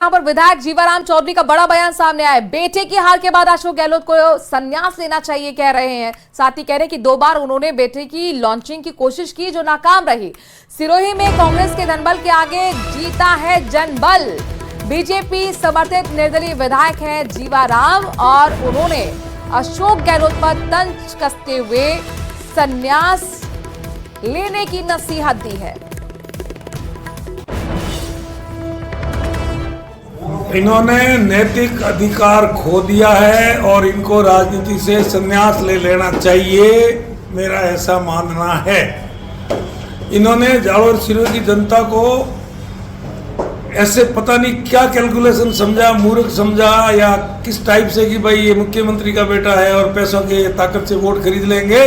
यहाँ पर विधायक जीवाराम चौधरी का बड़ा बयान सामने आया। बेटे की हार के बाद अशोक गहलोत को संन्यास लेना चाहिए कह रहे हैं। साथ ही कह रहे हैं कि 2 बार उन्होंने बेटे की लॉन्चिंग की कोशिश की जो नाकाम रही। सिरोही में कांग्रेस के धनबल के आगे जीता है जनबल। बीजेपी समर्थित निर्दलीय विधायक है जीवाराम और उन्होंने अशोक गहलोत पर तंज कसते हुए संन्यास लेने की नसीहत दी है। इन्होंने नैतिक अधिकार खो दिया है और इनको राजनीति से संन्यास ले लेना चाहिए, मेरा ऐसा मानना है। इन्होंने जालोर सिरोही की जनता को ऐसे पता नहीं क्या कैलकुलेशन समझा, मूर्ख समझा या किस टाइप से कि भाई ये मुख्यमंत्री का बेटा है और पैसों की ताकत से वोट खरीद लेंगे।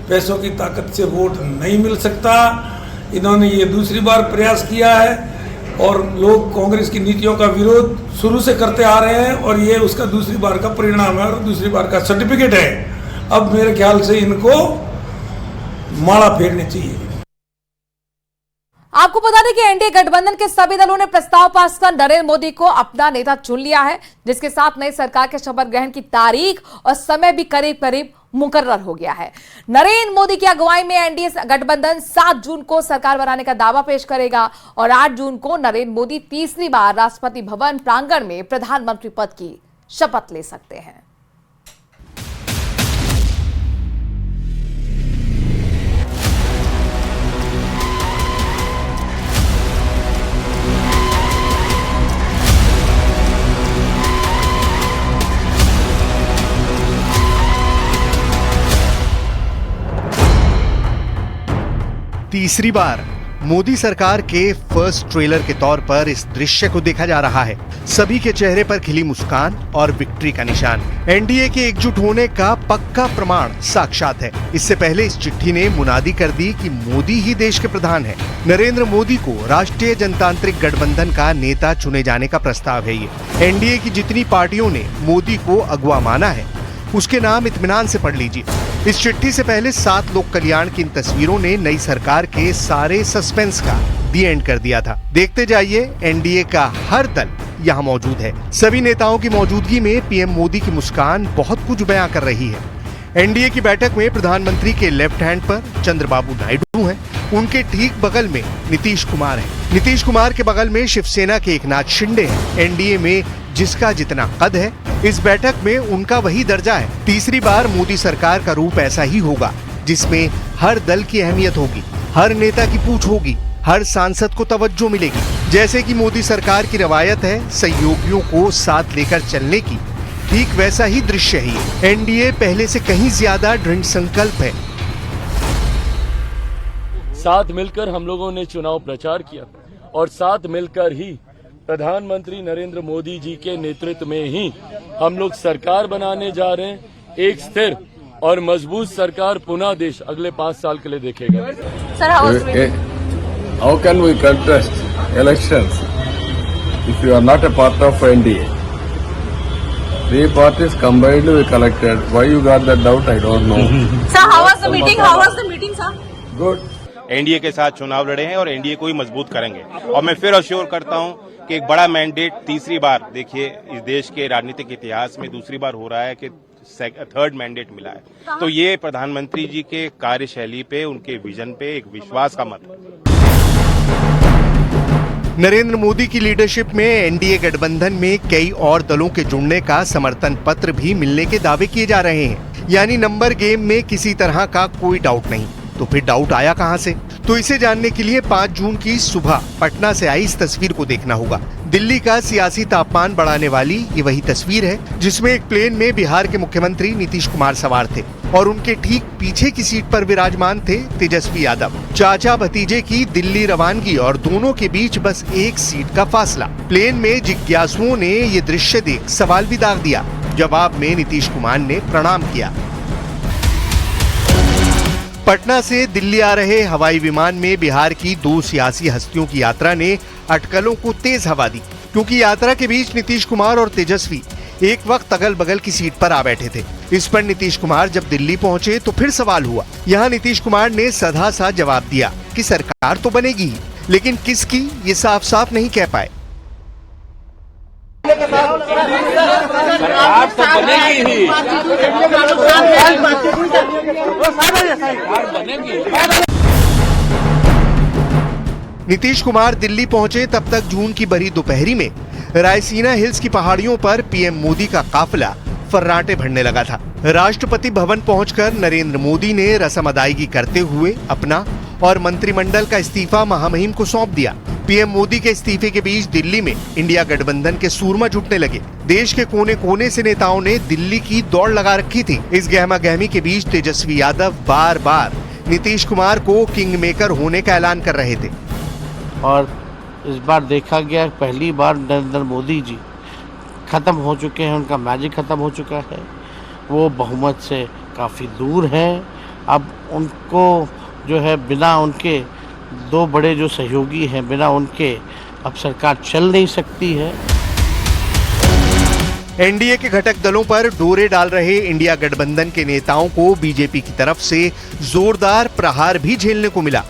पैसों की ताकत से वोट नहीं मिल सकता। इन्होंने ये दूसरी बार प्रयास किया है और लोग कांग्रेस की नीतियों का विरोध शुरू से करते आ रहे हैं और ये उसका दूसरी बार का परिणाम है और दूसरी बार का सर्टिफिकेट है। अब मेरे ख्याल से इनको माला फेरनी चाहिए। आपको बता दें कि एनडीए गठबंधन के सभी दलों ने प्रस्ताव पास कर नरेंद्र मोदी को अपना नेता चुन लिया है, जिसके साथ नई सरकार के शपथ ग्रहण की तारीख और समय भी करीब करीब मुकर्रर हो गया है। नरेंद्र मोदी की अगुवाई में एनडीए गठबंधन 7 जून को सरकार बनाने का दावा पेश करेगा और 8 जून को नरेंद्र मोदी तीसरी बार राष्ट्रपति भवन प्रांगण में प्रधानमंत्री पद की शपथ ले सकते हैं। तीसरी बार मोदी सरकार के फर्स्ट ट्रेलर के तौर पर इस दृश्य को देखा जा रहा है। सभी के चेहरे पर खिली मुस्कान और विक्ट्री का निशान एनडीए के एकजुट होने का पक्का प्रमाण साक्षात है। इससे पहले इस चिट्ठी ने मुनादी कर दी कि मोदी ही देश के प्रधान हैं। नरेंद्र मोदी को राष्ट्रीय जनतांत्रिक गठबंधन का नेता चुने जाने का प्रस्ताव है। ये एनडीए की जितनी पार्टियों ने मोदी को अगवा माना है उसके नाम इत्मीनान से पढ़ लीजिए। इस चिट्ठी से पहले 7 लोक कल्याण की इन तस्वीरों ने नई सरकार के सारे सस्पेंस का दी एंड कर दिया था। देखते जाइए, एनडीए का हर दल यहाँ मौजूद है। सभी नेताओं की मौजूदगी में पीएम मोदी की मुस्कान बहुत कुछ बयां कर रही है। एनडीए की बैठक में प्रधानमंत्री के लेफ्ट हैंड पर चंद्रबाबू नायडू हैं। उनके ठीक बगल में नीतीश कुमार हैं। नीतीश कुमार के बगल में शिवसेना के एकनाथ शिंदे हैं। एनडीए में जिसका जितना कद है, इस बैठक में उनका वही दर्जा है। तीसरी बार मोदी सरकार का रूप ऐसा ही होगा जिसमें हर दल की अहमियत होगी, हर नेता की पूछ होगी, हर सांसद को तवज्जो मिलेगी। जैसे कि मोदी सरकार की रवायत है सहयोगियों को साथ लेकर चलने की, ठीक वैसा ही दृश्य है। एनडीए पहले से कहीं ज्यादा दृढ़ संकल्प है। साथ मिलकर हम लोगों ने चुनाव प्रचार किया और साथ मिलकर ही प्रधानमंत्री नरेंद्र मोदी जी के नेतृत्व में ही हम लोग सरकार बनाने जा रहे हैं। एक स्थिर और मजबूत सरकार पुनः देश अगले 5 साल के लिए देखेगा। How can we contest elections if you are not a part of NDA? 3 parties combined we collected. Why you got that doubt? I don't know. Sir, how was the meeting? How was the meeting, sir? Good. NDA के साथ चुनाव लड़े हैं और NDA को ही मजबूत करेंगे। और मैं फिर अश्योर करता हूं कि एक बड़ा मैंडेट तीसरी बार, देखिए इस देश के राजनीतिक इतिहास में दूसरी बार हो रहा है कि 3rd मैंडेट मिला है। तो ये प्रधानमंत्री जी के कार्यशैली पे, उनके विजन पे एक विश्वास का मत है। नरेंद्र मोदी की लीडरशिप में एनडीए गठबंधन में कई और दलों के जुड़ने का समर्थन पत्र भी मिलने के दावे किए जा रहे हैं। यानी नंबर गेम में किसी तरह का कोई डाउट नहीं। तो फिर डाउट आया कहां से? तो इसे जानने के लिए 5 जून की सुबह पटना से आई इस तस्वीर को देखना होगा। दिल्ली का सियासी तापमान बढ़ाने वाली ये वही तस्वीर है जिसमें एक प्लेन में बिहार के मुख्यमंत्री नीतीश कुमार सवार थे और उनके ठीक पीछे की सीट पर विराजमान थे तेजस्वी यादव। चाचा भतीजे की दिल्ली रवानगी और दोनों के बीच बस एक सीट का फासला। प्लेन में जिज्ञासुओं ने ये दृश्य देख सवाल भी दाग दिया। जवाब में नीतीश कुमार ने प्रणाम किया। पटना से दिल्ली आ रहे हवाई विमान में बिहार की 2 सियासी हस्तियों की यात्रा ने अटकलों को तेज हवा दी, क्योंकि यात्रा के बीच नीतीश कुमार और तेजस्वी एक वक्त अगल बगल की सीट पर आ बैठे थे। इस पर नीतीश कुमार जब दिल्ली पहुंचे तो फिर सवाल हुआ। यहाँ नीतीश कुमार ने सधा सा जवाब दिया कि सरकार तो बनेगी, लेकिन किसकी ये साफ साफ नहीं कह पाए। सरकार तो बनेगी ही, सरकार बनेगी। नीतीश कुमार दिल्ली पहुंचे तब तक जून की भरी दोपहरी में रायसीना हिल्स की पहाड़ियों पर पीएम मोदी का काफिला फर्राटे भरने लगा था। राष्ट्रपति भवन पहुंचकर नरेंद्र मोदी ने रस्म अदायगी करते हुए अपना और मंत्रिमंडल का इस्तीफा महामहिम को सौंप दिया। पीएम मोदी के इस्तीफे के बीच दिल्ली में इंडिया गठबंधन के सूरमा जुटने लगे। देश के कोने कोने से नेताओं ने दिल्ली की दौड़ लगा रखी थी। इस गहमा गहमी के बीच तेजस्वी यादव बार बार नीतीश कुमार को किंग मेकर होने का ऐलान कर रहे थे। और इस बार देखा गया पहली बार नरेंद्र मोदी जी खत्म हो चुके हैं, उनका मैजिक खत्म हो चुका है, वो बहुमत से काफ़ी दूर हैं। अब उनको जो है बिना उनके दो बड़े जो सहयोगी हैं, बिना उनके अब सरकार चल नहीं सकती है। एनडीए के घटक दलों पर डोरे डाल रहे इंडिया गठबंधन के नेताओं को बीजेपी की तरफ से जोरदार प्रहार भी झेलने को मिला।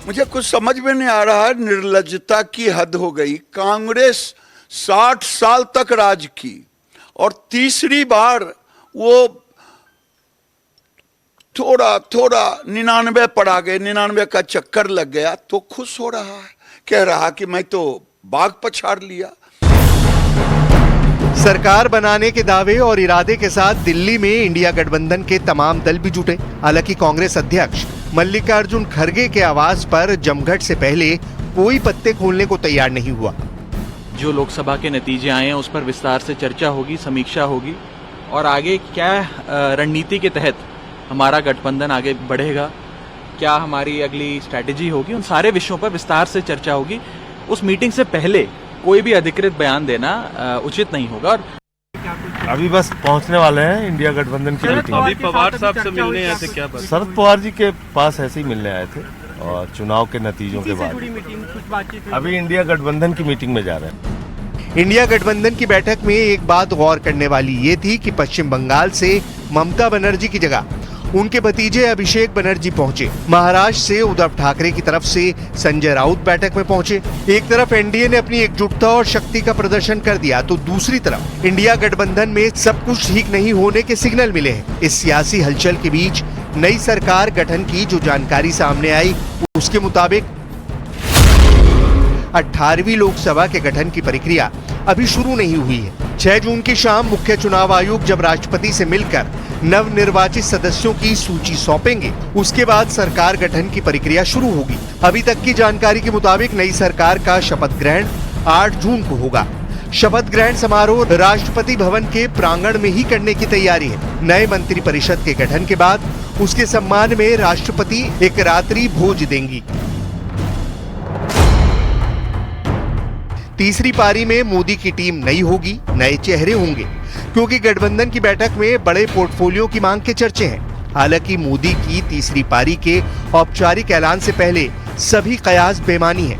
मुझे कुछ समझ में नहीं आ रहा है, निर्लज्जता की हद हो गई। कांग्रेस 60 साल तक राज की और तीसरी बार वो थोड़ा 99 पर आ गए, 99 का चक्कर लग गया तो खुश हो रहा है, कह रहा कि मैं तो बाग पछाड़ लिया। सरकार बनाने के दावे और इरादे के साथ दिल्ली में इंडिया गठबंधन के तमाम दल भी जुटे। हालांकि कांग्रेस अध्यक्ष मल्लिकार्जुन खड़गे के आवाज पर जमघट से पहले कोई पत्ते खोलने को तैयार नहीं हुआ। जो लोकसभा के नतीजे आए हैं उस पर विस्तार से चर्चा होगी, समीक्षा होगी और आगे क्या रणनीति के तहत हमारा गठबंधन आगे बढ़ेगा, क्या हमारी अगली स्ट्रैटेजी होगी, उन सारे विषयों पर विस्तार से चर्चा होगी। उस मीटिंग से पहले कोई भी अधिकृत बयान देना उचित नहीं होगा। और अभी बस पहुंचने वाले हैं इंडिया गठबंधन की मीटिंग। अभी पवार साहब से मिलने आए थे क्या? शरद पवार जी के पास ऐसे ही मिलने आए थे और चुनाव के नतीजों के बाद अभी इंडिया गठबंधन की मीटिंग में जा रहे हैं। इंडिया गठबंधन की बैठक में एक बात गौर करने वाली ये थी कि पश्चिम बंगाल से ममता बनर्जी की जगह उनके भतीजे अभिषेक बनर्जी पहुंचे। महाराष्ट्र से उद्धव ठाकरे की तरफ से संजय राउत बैठक में पहुंचे। एक तरफ एनडीए ने अपनी एकजुटता और शक्ति का प्रदर्शन कर दिया तो दूसरी तरफ इंडिया गठबंधन में सब कुछ ठीक नहीं होने के सिग्नल मिले हैं। इस सियासी हलचल के बीच नई सरकार गठन की जो जानकारी सामने आई उसके मुताबिक 18वीं लोकसभा के गठन की प्रक्रिया अभी शुरू नहीं हुई है। 6 जून की शाम मुख्य चुनाव आयुक्त जब राष्ट्रपति से मिलकर नवनिर्वाचित सदस्यों की सूची सौंपेंगे उसके बाद सरकार गठन की प्रक्रिया शुरू होगी। अभी तक की जानकारी के मुताबिक नई सरकार का शपथ ग्रहण 8 जून को होगा। शपथ ग्रहण समारोह राष्ट्रपति भवन के प्रांगण में ही करने की तैयारी है। नए मंत्रिपरिषद के गठन के बाद उसके सम्मान में राष्ट्रपति एक रात्रि भोज देंगी। तीसरी पारी में मोदी की टीम नई होगी, नए चेहरे होंगे क्योंकि गठबंधन की बैठक में बड़े पोर्टफोलियो की मांग के चर्चे हैं। हालांकि मोदी की तीसरी पारी के औपचारिक ऐलान से पहले सभी कयास बेमानी है।